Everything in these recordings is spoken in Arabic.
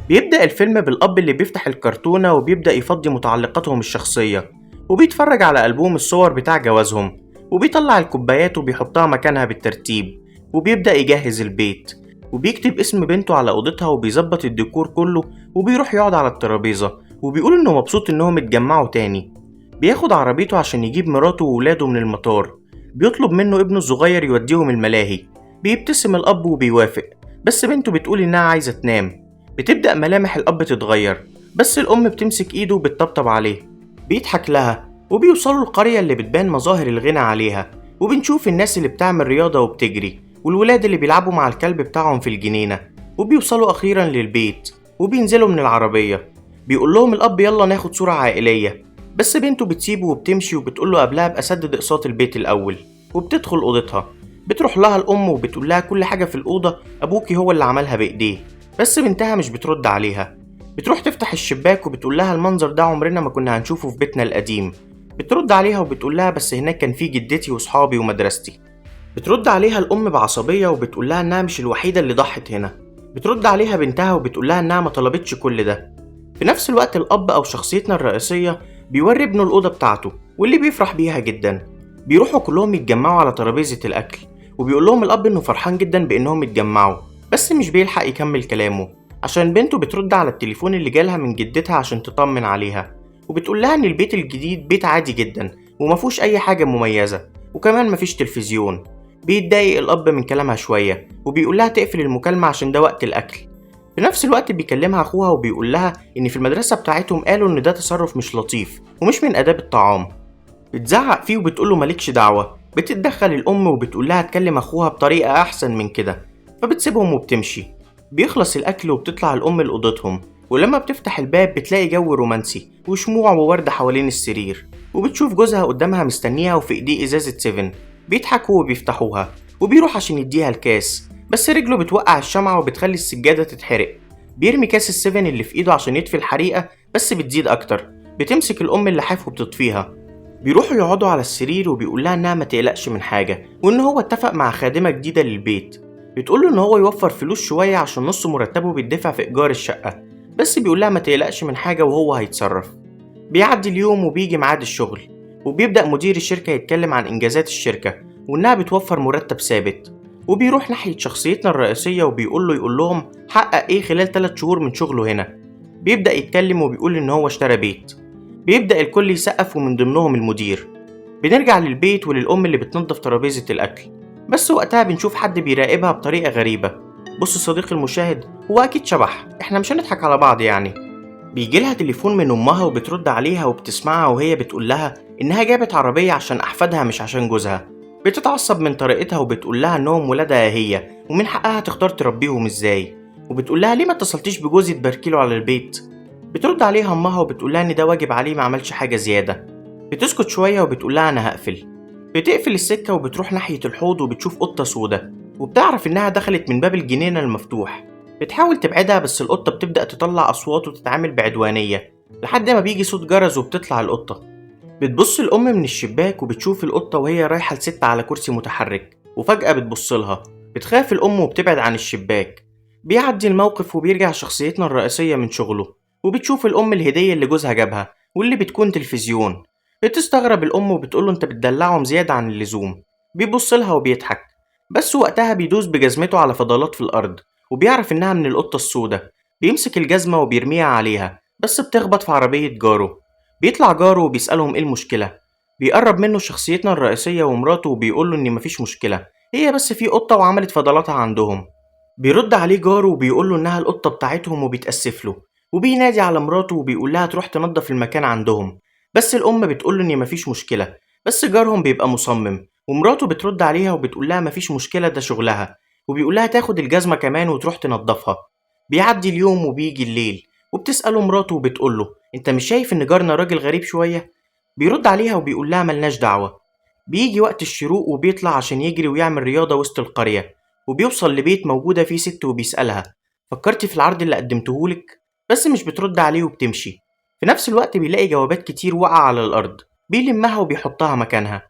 بيبدأ الفيلم بالأب اللي بيفتح الكرتونة وبيبدأ يفضي متعلقاتهم الشخصية، وبيتفرج على ألبوم الصور بتاع جوازهم، وبيطلع الكوبايات وبيحطها مكانها بالترتيب، وبيبدأ يجهز البيت، وبيكتب اسم بنته على أوضتها وبيظبط الديكور كله، وبيروح يقعد على الترابيزة وبيقول إنه مبسوط إنهم اتجمعوا تاني. بياخد عربيته عشان يجيب مراته وولاده من المطار، بيطلب منه ابنه الصغير يوديهم الملاهي. بيبتسم الأب وبيوافق، بس بنته بتقول إنها عايزة تنام. بتبدأ ملامح الأب تتغير، بس الأم بتمسك إيده وبتطبطب عليه. بيضحك لها، وبيوصلوا القرية اللي بتبان مظاهر الغنى عليها، وبنشوف الناس اللي بتعمل رياضة وبتجري، والولاد اللي بيلعبوا مع الكلب بتاعهم في الجنينة. وبيوصلوا أخيرا للبيت، وبينزلوا من العربية. بيقول لهم الأب يلا ناخد صورة عائلية، بس بنته بتسيبه وبتمشي وبتقول له قبلها بأسدد أقساط البيت الأول. وبتدخل أوضتها، بتروح لها الأم وبتقول لها كل حاجة في الأوضة أبوكي هو اللي عملها بإيديه، بس بنتها مش بترد عليها. بتروح تفتح الشباك وبتقول لها المنظر ده عمرنا ما كنا هنشوفه في بيتنا القديم. بترد عليها وبتقول لها بس هناك كان في جدتي وصحابي ومدرستي. بترد عليها الأم بعصبية وبتقول لها إنها مش الوحيدة اللي ضحت هنا. بترد عليها بنتها وبتقول لها إنها ما طلبتش كل ده. في نفس الوقت الأب أو شخصيتنا الرئيسية بيوري ابنه الأوضة بتاعته واللي بيفرح بيها جدا. بيروحوا كلهم يتجمعوا على ترابيزة الأكل، وبيقول لهم الأب إنه فرحان جدا بإنهم اتجمعوا، بس مش بيلحق يكمل كلامه عشان بنته بترد على التليفون اللي جالها من جدتها عشان تطمن عليها، وبتقول لها إن البيت الجديد بيت عادي جدا ومفهوش أي حاجة مميزة، وكمان مفيش تلفزيون. بيتضايق الأب من كلامها شوية وبيقول لها تقفل المكالمة عشان ده وقت الأكل. في نفس الوقت بيكلمها أخوها وبيقول لها إن في المدرسة بتاعتهم قالوا إن ده تصرف مش لطيف ومش من آداب الطعام. بتزعق فيه وبتقوله مالكش دعوة. بتتدخل الأم وبتقول لها تكلم أخوها بطريقة أحسن من كده، فبتسيبهم وبتمشي. بيخلص الأكل وبتطلع الأم لأوضتهم، ولما بتفتح الباب بتلاقي جو رومانسي وشموع وورد حوالين السرير، وبتشوف جوزها قدامها مستنيها وفي إيديه إزازة 7. بيضحكوا وبيفتحوها، وبيروح عشان يديها الكاس، بس رجله بتوقع الشمعة وبتخلي السجادة تتحرق. بيرمي كاس ال7 اللي في إيده عشان يطفي الحريقة، بس بتزيد أكتر. بتمسك الأم اللحاف وبتطفيها. بيروحوا يقعدوا على السرير وبيقول لها انها ما تقلقش من حاجه، وان هو اتفق مع خادمه جديده للبيت بتقول له ان هو يوفر فلوس شويه عشان نص مرتبه بيدفع في ايجار الشقه، بس بيقول لها ما تقلقش من حاجه وهو هيتصرف. بيعدي اليوم وبيجي ميعاد الشغل، وبيبدا مدير الشركه يتكلم عن انجازات الشركه وانها بتوفر مرتب ثابت. وبيروح ناحيه شخصيتنا الرئيسيه وبيقول له يقول لهم حقق ايه خلال 3 شهور من شغله هنا. بيبدا يتكلم وبيقول ان هو اشترى بيت. بيبدأ الكل يسقف ومن ضمنهم المدير. بنرجع للبيت وللأم اللي بتنظف ترابيزة الأكل، بس وقتها بنشوف حد بيراقبها بطريقة غريبة. بص صديقي المشاهد، هو أكيد شبح، إحنا مش هنضحك على بعض يعني. بيجيلها تليفون من أمها وبترد عليها وبتسمعها وهي بتقول لها إنها جابت عربية عشان أحفادها مش عشان جوزها. بتتعصب من طريقتها وبتقول لها إنهم ولادها هي ومن حقها تختار تربيهم إزاي، وبتقول لها ليه ما اتصلتيش بجوزي تباركيله على البيت. بترد عليها امها وبتقول لها ان ده واجب عليه ما عملش حاجه زياده. بتسكت شويه وبتقول لها انا هقفل. بتقفل السكه وبتروح ناحيه الحوض وبتشوف قطه سودا، وبتعرف انها دخلت من باب الجنينه المفتوح. بتحاول تبعدها بس القطه بتبدا تطلع اصوات وتتعامل بعدوانيه، لحد ما بيجي صوت جرس وبتطلع القطه. بتبص الام من الشباك وبتشوف القطه وهي رايحه لست على كرسي متحرك، وفجاه بتبص لها. بتخاف الام وبتبعد عن الشباك. بيعدي الموقف وبيرجع شخصيتنا الرئيسيه من شغله، وبتشوف الأم الهدية اللي جوزها جابها واللي بتكون تلفزيون. بتستغرب الأم وبتقوله أنت بتدلعهم زيادة عن اللزوم. بيبص لها وبيضحك، بس وقتها بيدوس بجزمته على فضلات في الأرض، وبيعرف إنها من القطة السوداء. بيمسك الجزمة وبيرميها عليها، بس بتخبط في عربية جاره. بيطلع جاره وبيسألهم إيه المشكلة. بيقرب منه شخصيتنا الرئيسية ومراته وبيقوله إن مفيش مشكلة، هي بس في قطة وعملت فضلاتها عندهم. بيرد عليه جاره وبيقوله إنها القطة بتاعتهم وبيتأسف له، وبينادي على مراته وبيقول لها تروح تنظف المكان عندهم، بس الأم بتقول له إن مفيش مشكلة، بس جارهم بيبقى مصمم. ومراته بترد عليها وبتقول لها مفيش مشكلة ده شغلها، وبيقول لها تاخد الجزمة كمان وتروح تنظفها. بيعدي اليوم وبيجي الليل، وبتسأله مراته وبتقول له أنت مش شايف إن جارنا راجل غريب شوية؟ بيرد عليها وبيقول لها ملناش دعوة. بيجي وقت الشروق وبيطلع عشان يجري ويعمل رياضة وسط القرية، وبيوصل لبيت موجودة فيه ست وبيسألها فكرتي في العرض اللي قدمتهولك؟ بس مش بترد عليه وبتمشي. في نفس الوقت بيلاقي جوابات كتير واقعة على الأرض، بيلمها وبيحطها مكانها.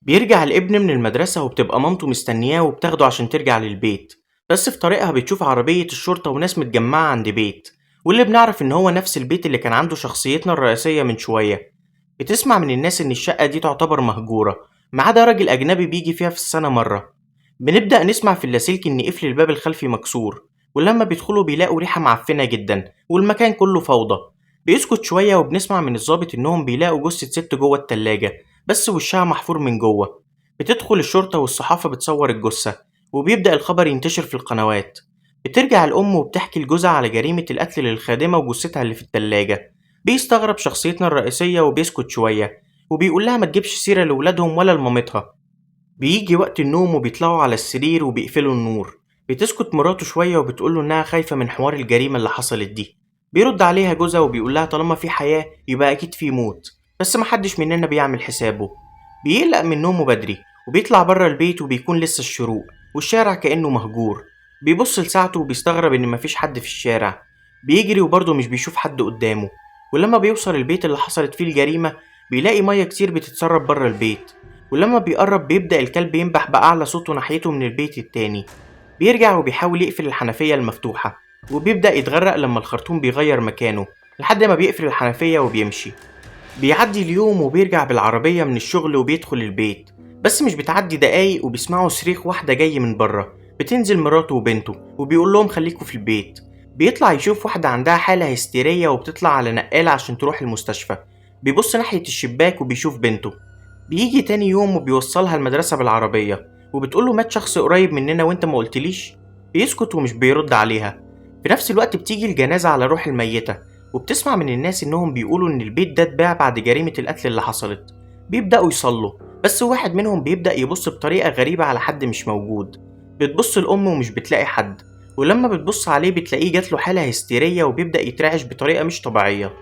بيرجع الابن من المدرسة وبتبقى مامته مستنياه وبتاخده عشان ترجع للبيت، بس في طريقها بتشوف عربية الشرطة وناس متجمعة عند بيت، واللي بنعرف إن هو نفس البيت اللي كان عنده شخصيتنا الرئيسية من شوية. بتسمع من الناس إن الشقة دي تعتبر مهجورة، ما عدا راجل أجنبي بيجي فيها في السنة مرة. بنبدأ نسمع في اللاسلكي إن قفل الباب الخلفي مكسور، ولما بيدخلوا بيلاقوا ريحة معفنة جدا والمكان كله فوضى. بيسكت شوية وبنسمع من الضابط إنهم بيلاقوا جثة ست جوه التلاجة، بس وشها محفور من جوه. بتدخل الشرطة والصحافة بتصور الجثة، وبيبدأ الخبر ينتشر في القنوات. بترجع الأم وبتحكي لجوزها على جريمة القتل للخادمة وجثتها اللي في التلاجة. بيستغرب شخصيتنا الرئيسية وبيسكت شوية، وبيقول لها ما تجيبش سيرة لولادهم ولا لمامتها. بيجي وقت النوم وبيطلعوا على السرير وبيقفلوا النور. بتسكت مراته شوية وبتقوله إنها خايفة من حوار الجريمة اللي حصلت دي. بيرد عليها جوزها وبيقول لها طالما في حياة يبقى أكيد في موت، بس محدش مننا بيعمل حسابه. بيقلق من نومه بدري وبيطلع بره البيت وبيكون لسه الشروق والشارع كأنه مهجور. بيبص لساعته وبيستغرب إن مفيش حد في الشارع. بيجري وبرضه مش بيشوف حد قدامه. ولما بيوصل البيت اللي حصلت فيه الجريمة بيلاقي مية كتير بتتسرب بره البيت. ولما بيقرب بيبدأ الكلب ينبح بأعلى صوته ناحيته من البيت التاني. بيرجع وبيحاول يقفل الحنفية المفتوحة، وبيبدأ يتغرق لما الخرطوم بيغير مكانه لحد ما بيقفل الحنفية وبيمشي. بيعدي اليوم وبيرجع بالعربية من الشغل وبيدخل البيت، بس مش بتعدي دقايق وبيسمعوا صريخ واحدة جاي من بره. بتنزل مراته وبنته وبيقول لهم خليكوا في البيت. بيطلع يشوف واحدة عندها حالة هستيرية وبتطلع على نقالة عشان تروح المستشفى. بيبص ناحية الشباك وبيشوف بنته. بيجي تاني يوم وبيوصلها المدرسة بالعربية، وبتقوله مات شخص قريب مننا وانت ما قلتليش. بيسكت ومش بيرد عليها. في نفس الوقت بتيجي الجنازة على روح الميتة، وبتسمع من الناس انهم بيقولوا ان البيت ده اتباع بعد جريمة القتل اللي حصلت. بيبدأوا يصلوا، بس واحد منهم بيبدأ يبص بطريقة غريبة على حد مش موجود. بتبص الأم ومش بتلاقي حد، ولما بتبص عليه بتلاقيه جاتله حالة هستيرية وبيبدأ يترعش بطريقة مش طبيعية.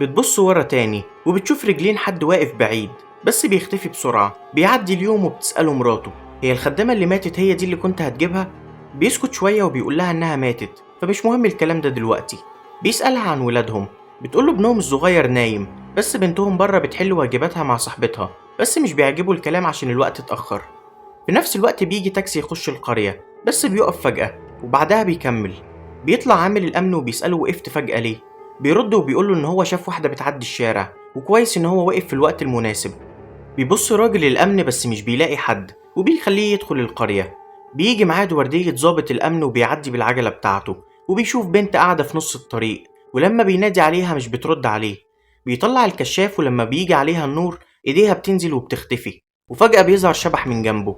بتبص ورا تاني وبتشوف رجلين حد واقف بعيد بس بيختفي بسرعة. بيعدي اليوم وبتسأله مراته هي الخدامة اللي ماتت هي دي اللي كنت هتجيبها؟ بيسكت شوية وبيقول لها إنها ماتت فمش مهم الكلام ده دلوقتي. بيسألها عن ولادهم، بتقوله ابنهم الصغير نايم، بس بنتهم بره بتحل واجباتها مع صاحبتها، بس مش بيعجبوا الكلام عشان الوقت اتأخر. في نفس الوقت بيجي تاكسي يخش القرية بس بيقف فجأة وبعدها بيكمل. بيطلع عامل الأمن وبيسأله وقفت فجأة ليه؟ بيرد وبيقوله إن هو شاف واحدة بتعدي الشارع وكويس إن هو وقف في الوقت المناسب. بيبص راجل الأمن بس مش بيلاقي حد وبيخليه يدخل القرية. بيجي معاه وردية ضابط الأمن وبيعدي بالعجلة بتاعته، وبيشوف بنت قاعدة في نص الطريق، ولما بينادي عليها مش بترد عليه. بيطلع الكشاف ولما بيجي عليها النور إيديها بتنزل وبتختفي، وفجأة بيظهر شبح من جنبه.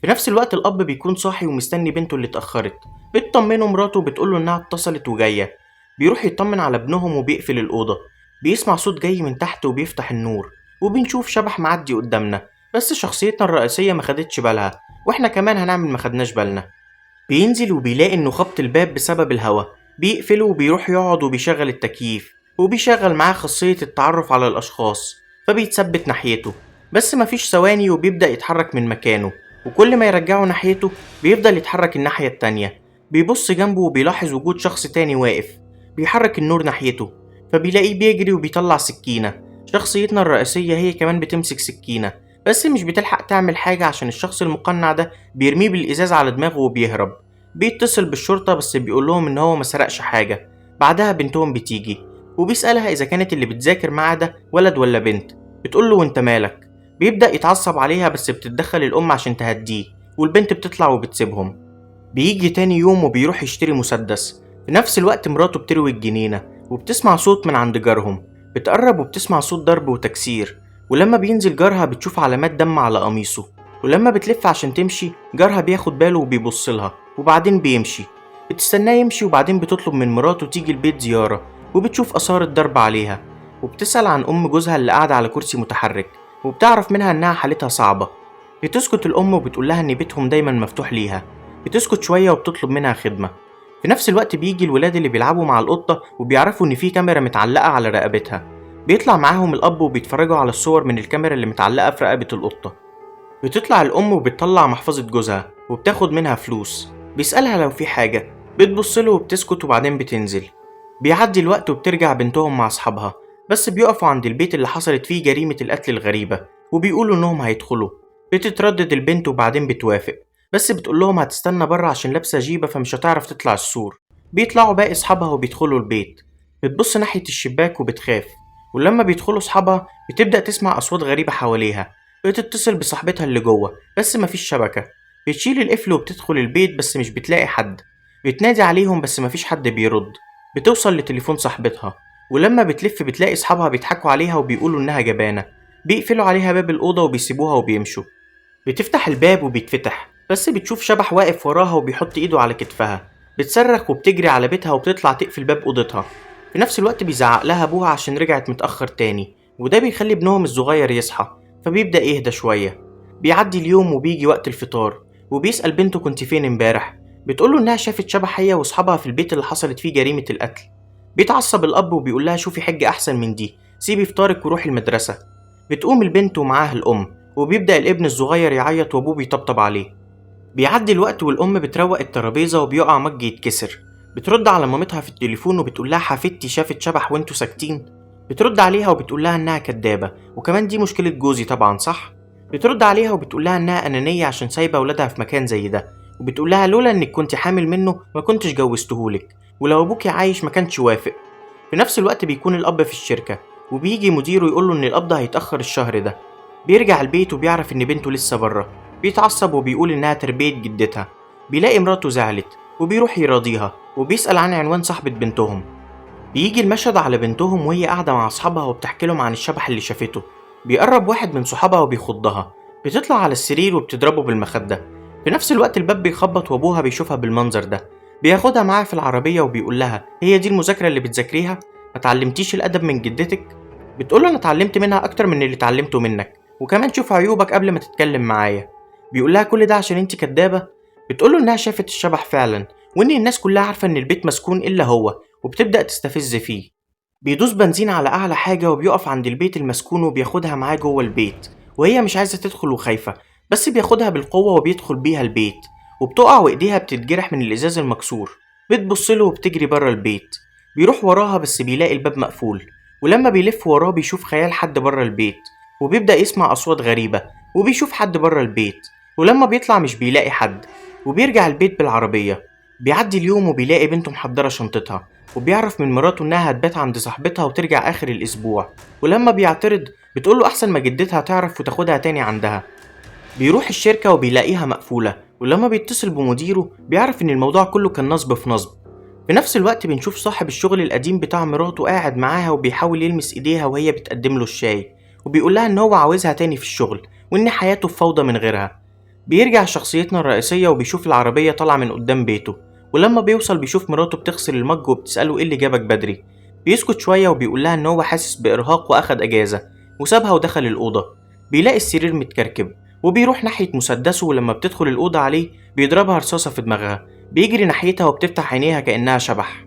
في نفس الوقت الأب بيكون صاحي ومستني بنته اللي اتأخرت. بتطمنه مراته وبتقوله إنها اتصلت وجاية. بيروح يطمن على ابنهم وبيقفل الأوضة. بيسمع صوت جاي من تحت وبيفتح النور، وبنشوف شبح معدي قدامنا، بس شخصيتنا الرئيسية ما خدتش بالها، واحنا كمان هنعمل ما خدناش بالنا. بينزل وبيلاقي انه خبط الباب بسبب الهوا. بيقفله وبيروح يقعد وبيشغل التكييف، وبيشغل معاه خاصية التعرف على الأشخاص، فبيتثبت ناحيته. بس مفيش ثواني وبيبدأ يتحرك من مكانه، وكل ما يرجعه ناحيته بيفضل يتحرك الناحية التانية. بيبص جنبه وبيلاحظ وجود شخص تاني واقف. بيحرك النور ناحيته فبيلاقيه بيجري وبيطلع سكينة. شخصيتنا الرئيسية هي كمان بتمسك سكينة، بس مش بتلحق تعمل حاجة عشان الشخص المقنع ده بيرميه بالإزاز على دماغه وبيهرب. بيتصل بالشرطة بس بيقول لهم إن هو ما سرقش حاجة. بعدها بنتهم بتيجي وبيسألها إذا كانت اللي بتذاكر معاه ده ولد ولا بنت. بتقول له وانت مالك؟ بيبدأ يتعصب عليها بس بتتدخل الأم عشان تهديه، والبنت بتطلع وبتسيبهم. بيجي تاني يوم وبيروح يشتري مسدس. في نفس الوقت مراته بتروي الجنينة وبتسمع صوت من عند جارهم. بتقرب وبتسمع صوت ضرب وتكسير، ولما بينزل جارها بتشوف علامات دم على قميصه. ولما بتلف عشان تمشي جارها بياخد باله وبيبصلها وبعدين بيمشي. بتستناه يمشي وبعدين بتطلب من مراته تيجي البيت زيارة، وبتشوف آثار الضرب عليها. وبتسأل عن أم جوزها اللي قاعدة على كرسي متحرك، وبتعرف منها إنها حالتها صعبة. بتسكت الأم وبتقول لها إن بيتهم دايما مفتوح ليها. بتسكت شوية وبتطلب منها خدمة. في نفس الوقت بيجي الولاد اللي بيلعبوا مع القطة وبيعرفوا إن في كاميرا متعلقة على رقبتها. بيطلع معاهم الأب وبيتفرجوا على الصور من الكاميرا اللي متعلقة في رقبة القطة. بتطلع الأم وبتطلع محفظة جوزها وبتاخد منها فلوس. بيسألها لو في حاجة، بتبصله وبتسكت وبعدين بتنزل. بيعدي الوقت وبترجع بنتهم مع أصحابها، بس بيقفوا عند البيت اللي حصلت فيه جريمة القتل الغريبة وبيقولوا إنهم هيدخلوا. بتتردد البنت وبعدين بتوافق، بس بتقول لهم هتستنى بره عشان لابسة جيبة فمش هتعرف تطلع السور. بيطلعوا باقي أصحابها وبيدخلوا البيت. بتبص ناحية الشباك وبتخاف، ولما بيدخلوا صحابها بتبدأ تسمع أصوات غريبة حواليها. بتتصل بصاحبتها اللي جوه بس مفيش شبكة. بتشيل القفل وبتدخل البيت بس مش بتلاقي حد. بتنادي عليهم بس مفيش حد بيرد. بتوصل لتليفون صاحبتها، ولما بتلف بتلاقي صحابها بيضحكوا عليها وبيقولوا إنها جبانة. بيقفلوا عليها باب الأوضة وبيسيبوها وبيمشوا. بتفتح الباب وبيتفتح بس بتشوف شبح واقف وراها وبيحط ايده على كتفها. بتصرخ وبتجري على بيتها وبتطلع تقفل باب اوضتها. في نفس الوقت بيزعق لها ابوها عشان رجعت متأخر تاني، وده بيخلي ابنهم الصغير يصحى، فبيبدأ يهدى شوية. بيعدي اليوم وبيجي وقت الفطار، وبيسأل بنته كنت فين امبارح. بتقوله انها شافت شبح هي واصحابها في البيت اللي حصلت فيه جريمة القتل. بيتعصب الاب وبيقول لها شوفي حجة احسن من دي، سيبي فطارك وروحي المدرسة. بتقوم البنت ومعاها الام، وبيبدأ الابن الصغير يعيط وابوه بيطبطب عليه. بيعدي الوقت والأم بتروق الترابيزة وبيقع مج يتكسر. بترد على مامتها في التليفون وبتقول لها حفيدتي شافت شبح وانتوا ساكتين. بترد عليها وبتقول لها انها كدابة، وكمان دي مشكلة جوزي طبعا صح. بترد عليها وبتقول لها انها أنانية عشان سايبة ولادها في مكان زي ده، وبتقول لها لولا انك كنت حامل منه ما كنتش جوزتهولك، ولو ابوكي عايش ما كانش وافق. في نفس الوقت بيكون الأب في الشركة، وبيجي مديره يقوله ان القبض هيتأخر الشهر ده. بيرجع البيت وبيعرف ان بنته لسه بره. بيتعصب وبيقول إنها تربية جدتها. بيلاقي مراته زعلت وبيروح يراضيها وبيسأل عن عنوان صاحبة بنتهم. بيجي المشهد على بنتهم وهي قاعدة مع أصحابها وبتحكي لهم عن الشبح اللي شافته. بيقرب واحد من صحابها وبيخضها. بتطلع على السرير وبتضربه بالمخدة. في نفس الوقت الباب بيخبط وأبوها بيشوفها بالمنظر ده. بياخدها معاه في العربية وبيقول لها هي دي المذاكرة اللي بتذاكريها؟ ما تعلمتيش الأدب من جدتك؟ بتقوله أنا اتعلمت منها أكتر من اللي اتعلمته منك، وكمان شوف عيوبك قبل ما تتكلم معايا. بيقول لها كل ده عشان انت كدابة. بتقوله انها شافت الشبح فعلا، وان الناس كلها عارفة ان البيت مسكون الا هو، وبتبدأ تستفز فيه. بيدوس بنزين على اعلى حاجة وبيقف عند البيت المسكون وبياخدها معاه جوه البيت، وهي مش عايزة تدخل وخايفة، بس بياخدها بالقوة وبيدخل بيها البيت، وبتقع وايديها بتتجرح من الازاز المكسور. بتبصله وبتجري بره البيت. بيروح وراها بس بيلاقي الباب مقفول، ولما بيلف وراه بيشوف خيال حد بره البيت، وبيبدأ يسمع أصوات غريبة، وبيشوف حد بره البيت، ولما بيطلع مش بيلاقي حد. وبيرجع البيت بالعربية. بيعدي اليوم وبيلاقي بنته محضرة شنطتها، وبيعرف من مراته إنها هتبات عند صاحبتها وترجع آخر الأسبوع. ولما بيعترض بتقوله أحسن ما جدتها تعرف وتاخدها تاني عندها. بيروح الشركة وبيلاقيها مقفولة، ولما بيتصل بمديره بيعرف إن الموضوع كله كان نصب في نصب. في نفس الوقت بنشوف صاحب الشغل القديم بتاع مراته قاعد معاها وبيحاول يلمس ايديها وهي بتقدم له الشاي، وبيقول لها ان هو عاوزها تاني في الشغل وان حياته في فوضى من غيرها. بيرجع شخصيتنا الرئيسية وبيشوف العربية طالعة من قدام بيته، ولما بيوصل بيشوف مراته بتغسل المج وبتسأله ايه اللي جابك بدري. بيسكت شوية وبيقول لها ان هو حاسس بإرهاق واخد اجازة، وسابها ودخل الأوضة. بيلاقي السرير متكركب، وبيروح ناحية مسدسه، ولما بتدخل الأوضة عليه بيضربها رصاصة في دماغها. بيجري ناحيتها وبتفتح عينيها كأنها شبح.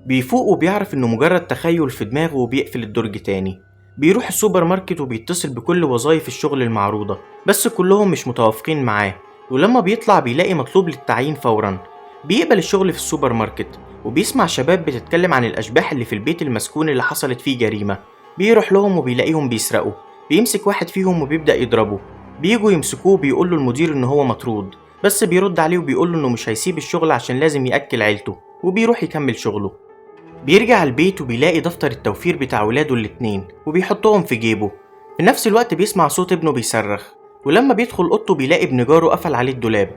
بيفوق وبيعرف إنه مجرد تخيل في دماغه وبيقفل الدرج تاني. بيروح السوبر ماركت وبيتصل بكل وظائف الشغل المعروضة، بس كلهم مش متوافقين معاه. ولما بيطلع بيلاقي مطلوب للتعيين فورا. بيقبل الشغل في السوبر ماركت، وبيسمع شباب بتتكلم عن الأشباح اللي في البيت المسكون اللي حصلت فيه جريمة. بيروح لهم وبيلاقيهم بيسرقوا. بيمسك واحد فيهم وبيبدأ يضربه. بيجوا يمسكوه بيقولوا المدير إن هو مطرود، بس بيرد عليه وبيقوله إنه مش هيسيب الشغل عشان لازم يأكل عيلته، وبيروح يكمل شغله. بيرجع البيت وبيلاقي دفتر التوفير بتاع ولاده الاتنين وبيحطهم في جيبه. في نفس الوقت بيسمع صوت ابنه بيصرخ، ولما بيدخل اوضته بيلاقي ابن جاره قفل عليه الدولاب.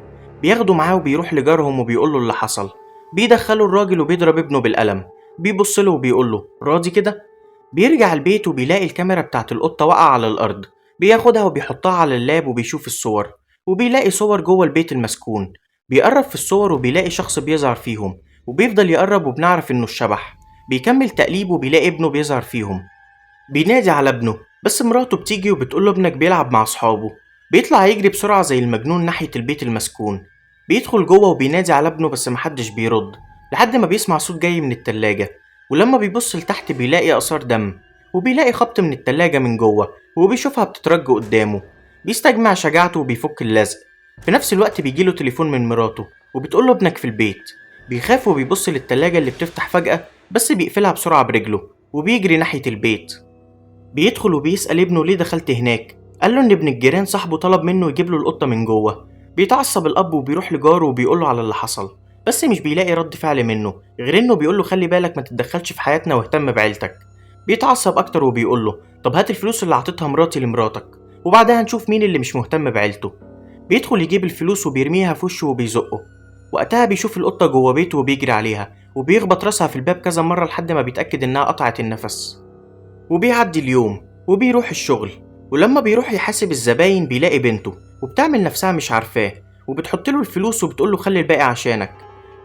بياخده معاه وبيروح لجارهم وبيقوله اللي حصل. بيدخله الراجل وبيضرب ابنه بالقلم. بيبصله وبيقوله راضي كده. بيرجع البيت وبيلاقي الكاميرا بتاعت القطة واقعة على الأرض. بياخدها وبيحطها على اللاب وبيشوف الصور، وبيلاقي صور جوه البيت المسكون. بيقرب في الصور وبيلاقي شخص بيظهر فيهم، وبيفضل يقرب وبنعرف إنه الشبح. بيكمل تقليب وبيلاقي ابنه بيظهر فيهم. بينادي على ابنه بس مراته بتيجي وبتقوله ابنك بيلعب مع أصحابه. بيطلع يجري بسرعة زي المجنون ناحية البيت المسكون. بيدخل جوه وبينادي على ابنه بس محدش بيرد، لحد ما بيسمع صوت جاي من التلاجة. ولما بيبص لتحت بيلاقي آثار دم، وبيلاقي خبط من التلاجة من جوه وبيشوفها بتترج قدامه. بيستجمع شجاعته وبيفك اللزق. في نفس الوقت بيجيله تليفون من مراته وبتقوله ابنك في البيت. بيخاف وبيبص للتلاجة اللي بتفتح فجأة، بس بيقفلها بسرعة برجله وبيجري ناحية البيت. بيدخل وبيسأل ابنه ليه دخلت هناك. قال له ان ابن الجيران صاحبه طلب منه يجيب له القطة من جوه. بيتعصب الأب وبيروح لجاره وبيقوله على اللي حصل. بس مش بيلاقي رد فعل منه غير انه بيقوله خلي بالك ما تتدخلش في حياتنا واهتم بعيلتك. بيتعصب اكتر وبيقوله طب هات الفلوس اللي عطيتها مراتي لمراتك وبعدها نشوف مين اللي مش مهتم بعيلته. بيدخل يجيب الفلوس وبيرميها في وشه وبيزقه. وقتها بيشوف القطة جوه بيته وبيجري عليها وبيخبط راسها في الباب كذا مرة لحد ما بيتأكد انها قطعت النفس. وبيعدي اليوم وبيروح الشغل، ولما بيروح يحاسب الزباين بيلاقي بنته وبتعمل نفسها مش عارفاه وبتحط له الفلوس وبتقوله خلي الباقي عشانك.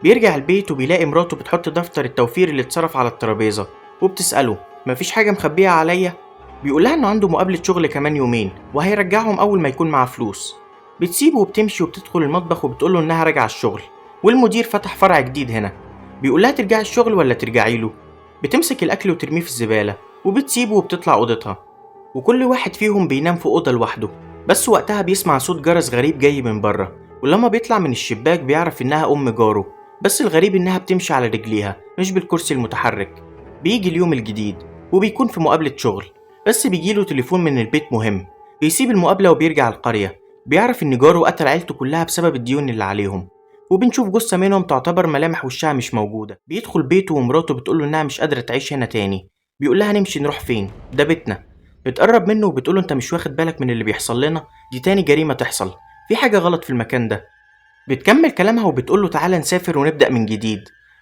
بيرجع البيت وبيلاقي مراته بتحط دفتر التوفير اللي اتصرف على الترابيزة وبتسأله مفيش حاجة مخبيها عليا؟ بيقولها انه عنده مقابلة شغل كمان يومين وهيرجعهم اول ما يكون معاه فلوس. بتسيبه وبتمشي وبتدخل المطبخ وبتقوله انها راجعة الشغل والمدير فتح فرع جديد هنا. بيقولها ترجعي الشغل ولا ترجعي له؟ بتمسك الاكل وترميه في الزبالة وبتسيبه وبتطلع اوضتها، وكل واحد فيهم بينام في اوضه لوحده. بس وقتها بيسمع صوت جرس غريب جاي من بره، ولما بيطلع من الشباك بيعرف انها ام جاره. بس الغريب انها بتمشي على رجليها مش بالكرسي المتحرك. بيجي اليوم الجديد وبيكون في مقابله شغل، بس بيجيله تليفون من البيت مهم. بيسيب المقابله وبيرجع القريه. بيعرف ان جاره قتل عيلته كلها بسبب الديون اللي عليهم، وبنشوف جثه منهم تعتبر ملامح وشها مش موجوده. بيدخل بيته ومراته بتقوله انها مش قادره تعيش هنا تاني. بيقول لها نمشي نروح فين؟ ده بيتنا. بتقرب منه وبتقوله انت مش واخد بالك من اللي بيحصل لنا؟ دي تاني جريمة تحصل، في حاجة غلط في المكان ده. بتكمل كلامها وبتقوله تعالى نسافر ونبدأ من جديد.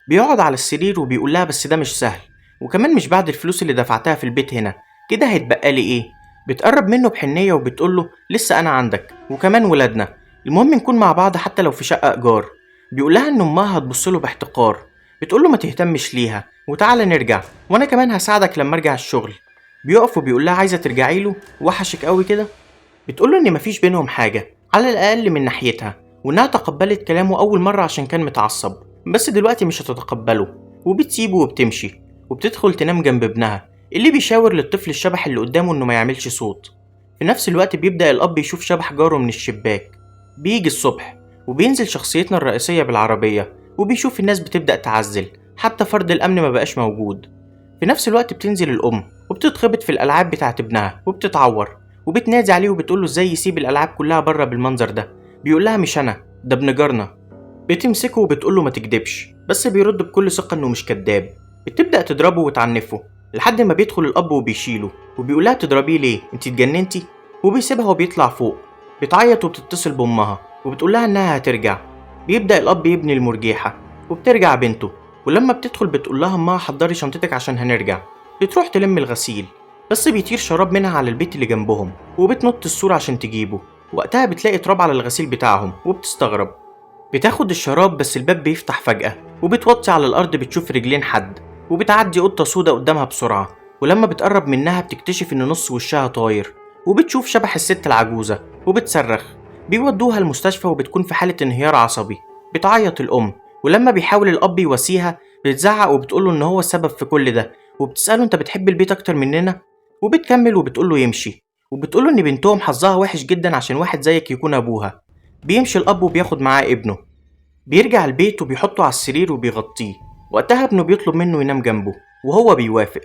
بيقعد على السرير وبيقول لها بس ده مش سهل، وكمان مش بعد الفلوس اللي دفعتها في البيت هنا، كده هيتبقى لي ايه؟ بتقرب منه بحنية وبتقوله لسه انا عندك وكمان ولادنا، المهم نكون مع بعض حتى لو في شقة ايجار. بيقول لها ان امها هتبصله باحتقار. بتقوله ما تهتمش ليها وتعالى نرجع وانا كمان هساعدك لما ارجع الشغل. بيقف وبيقول لها عايزه ترجعي له؟ وحشك قوي كده؟ بتقول له ان مفيش بينهم حاجه على الاقل من ناحيتها، وانها تقبلت كلامه اول مره عشان كان متعصب، بس دلوقتي مش هتتقبله. وبتسيبه وبتمشي وبتدخل تنام جنب ابنها اللي بيشاور للطفل الشبح اللي قدامه انه ما يعملش صوت. في نفس الوقت بيبدأ الاب يشوف شبح جاره من الشباك. بيجي الصبح وبينزل شخصيتنا الرئيسيه بالعربيه وبيشوف الناس بتبدأ تعزل، حتى فرد الامن ما بقاش موجود. في نفس الوقت بتنزل الام وبتتخبط في الالعاب بتاعت ابنها وبتتعور، وبتنادي عليه وبتقوله ازاي يسيب الالعاب كلها بره بالمنظر ده. بيقولها مش انا، ده ابن جارنا. بتمسكه وبتقوله ما تكدبش، بس بيرد بكل ثقه انه مش كداب. بتبدا تضربه وتعنفه لحد ما بيدخل الاب وبيشيله وبيقولها تضربيه ليه؟ انتي اتجننتي؟ وبيسيبها وبيطلع فوق. بتعيط وبتتصل بامها وبتقولها انها هترجع. بيبدا الاب يبني المرجيحه وبترجع بنته، ولما بتدخل بتقولها امها حضري شنطتك عشان هنرجع. بتروح تلم الغسيل، بس بيطير شراب منها على البيت اللي جنبهم وبتنط السور عشان تجيبه. وقتها بتلاقي تراب على الغسيل بتاعهم وبتستغرب. بتاخد الشراب بس الباب بيفتح فجأة وبتوطي على الأرض بتشوف رجلين حد، وبتعدي قطة سودا قدامها بسرعة. ولما بتقرب منها بتكتشف إن نص وشها طاير، وبتشوف شبح الست العجوزة وبتصرخ. بيودوها المستشفى وبتكون في حالة انهيار عصبي. بتعيط الأم، ولما بيحاول الأب يواسيها بتزعق وبتقوله إن هو السبب في كل ده، وبتسأله أنت بتحب البيت أكتر مننا؟ وبتكمل وبتقوله يمشي، وبتقوله إن بنتهم حظها وحش جدا عشان واحد زيك يكون أبوها. بيمشي الأب وبياخد معاه ابنه. بيرجع البيت وبيحطه على السرير وبيغطيه. وقتها ابنه بيطلب منه ينام جنبه وهو بيوافق.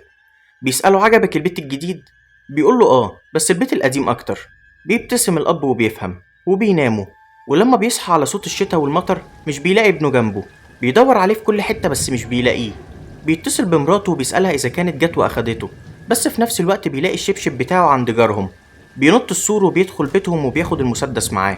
بيسأله عجبك البيت الجديد؟ بيقوله آه بس البيت القديم أكتر. بيبتسم الأب وبيفهم وبيناموا. ولما بيصحى على صوت الشتاء والمطر مش بيلاقي ابنه جنبه. بيدور عليه في كل حتة بس مش بيلاقيه. بيتصل بمراته وبيسألها إذا كانت جت وأخدته، بس في نفس الوقت بيلاقي الشبشب بتاعه عند جارهم. بينط السور وبيدخل بيتهم وبياخد المسدس معاه.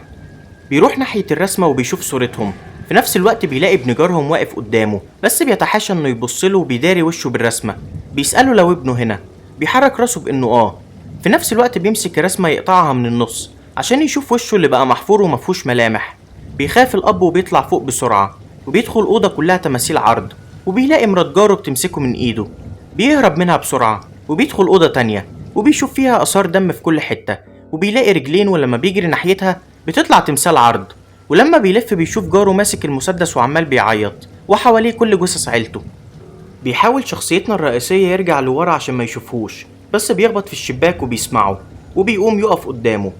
بيروح ناحية الرسمة وبيشوف صورتهم. في نفس الوقت بيلاقي ابن جارهم واقف قدامه بس بيتحاشى انه يبصله وبيداري وشه بالرسمة. بيسأله لو ابنه هنا، بيحرك راسه بانه في نفس الوقت بيمسك الرسمة يقطعها من النص عشان يشوف وشه اللي بقى محفور ومفهوش ملامح. بيخاف الأب وبيطلع فوق بسرعة وبيدخل أوضة كلها تماثيل عرض، وبيلاقي مرات جاره بتمسكه من إيده. بيهرب منها بسرعة وبيدخل أوضة تانية وبيشوف فيها آثار دم في كل حتة، وبيلاقي رجلين ولما بيجري ناحيتها بتطلع تمثال عرض. ولما بيلف بيشوف جاره ماسك المسدس وعمال بيعيط وحواليه كل جثث عيلته. بيحاول شخصيتنا الرئيسية يرجع لورا عشان ما يشوفهوش، بس بيخبط في الشباك وبيسمعه وبيقوم يقف قدامه.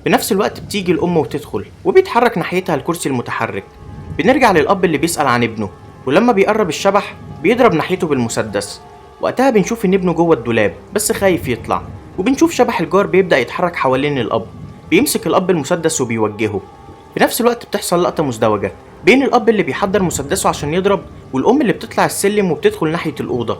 في نفس الوقت بتيجي الأم وتدخل وبيتحرك ناحيتها الكرسي المتحرك. بنرجع للأب اللي بيسأل عن ابنه، ولما بيقرب الشبح بيضرب ناحيته بالمسدس. وقتها بنشوف إن ابنه جوه الدولاب بس خايف يطلع، وبنشوف شبح الجار بيبدأ يتحرك حوالين الأب. بيمسك الأب المسدس وبيوجهه. في نفس الوقت بتحصل لقطة مزدوجة بين الأب اللي بيحضر مسدسه عشان يضرب والأم اللي بتطلع السلم وبتدخل ناحية الأوضة.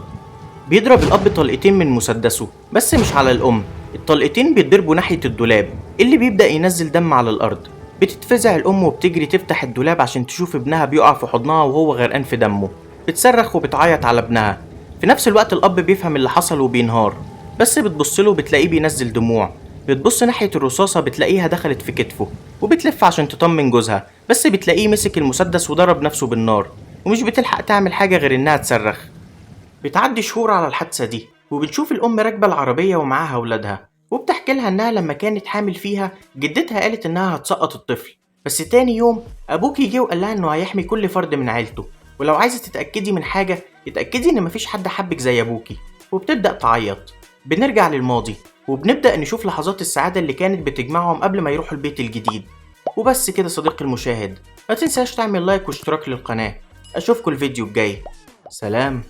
بيضرب الأب طلقتين من مسدسه بس مش على الأم، الطلقتين بيتضربوا ناحية الدولاب اللي بيبدأ ينزل دم على الأرض. بتتفزع الأم وبتجري تفتح الدولاب عشان تشوف ابنها بيقع في حضنها وهو غرقان في دمه. بتصرخ وبتعيط على ابنها. في نفس الوقت الأب بيفهم اللي حصل وبينهار، بس بتبصله بتلاقيه بينزل دموع. بتبص ناحية الرصاصة بتلاقيها دخلت في كتفه، وبتلف عشان تطمن جوزها بس بتلاقيه مسك المسدس وضرب نفسه بالنار، ومش بتلحق تعمل حاجة غير إنها تصرخ. بتعدي شهور على الحادثة دي وبتشوف الأم راكبة العربية ومعاها أولادها، وبتحكي لها إنها لما كانت حامل فيها جدتها قالت إنها هتسقط الطفل، بس تاني يوم أبوكي جه وقال لها إنه هيحمي كل فرد من عيلته، ولو عايزة تتأكدي من حاجة اتأكدي إن مفيش حد حبك زي أبوكي. وبتبدأ تعيط. بنرجع للماضي وبنبدأ نشوف لحظات السعادة اللي كانت بتجمعهم قبل ما يروحوا البيت الجديد. وبس كده صديقي المشاهد، ما تنساش تعمل لايك واشتراك للقناة. أشوفكوا الفيديو الجاي. سلام.